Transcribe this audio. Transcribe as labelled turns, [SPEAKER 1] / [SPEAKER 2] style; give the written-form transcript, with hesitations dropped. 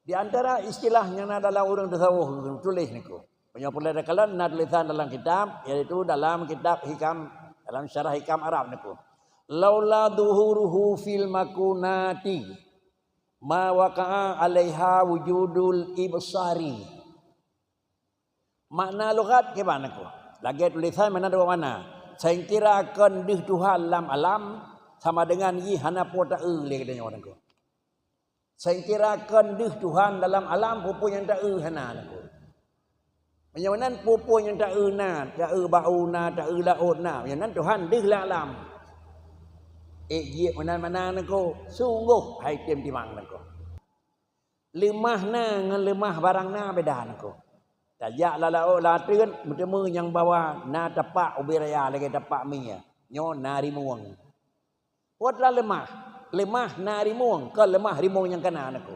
[SPEAKER 1] Di antara istilah yang ada dalam orang tasawuf tulis niku. Penyapulai kalan na tulisan dalam kitab, yaitu dalam kitab hikam, dalam syarah hikam Arab niku. Laula duhuruhu fil makunati ma waqa'a 'alaiha wujudul ibsari. Makna lughat ke mana niku? Lagi tulisan mana dua mana? Saya kira akan dih Tuhan dalam alam sama dengan yi hana pota le katanya orang niku. Saya kira akan dih Tuhan dalam alam pupu yang tak hana niku. Yangนั้นpupu yang tak na, tak bauna, tak laut na. Yangนั้นTuhan dih la alam. Ye mana niku sungguh hai tim timang niku. Lemah na dengan lemah barang na beda niku. Tajak la laut la teuan bertemu yang bawa na tapak ubiraya lagi tapak mia. Nyo na rimuang. Wat la lemah na rimuang ke lemah rimuang yang kana niku.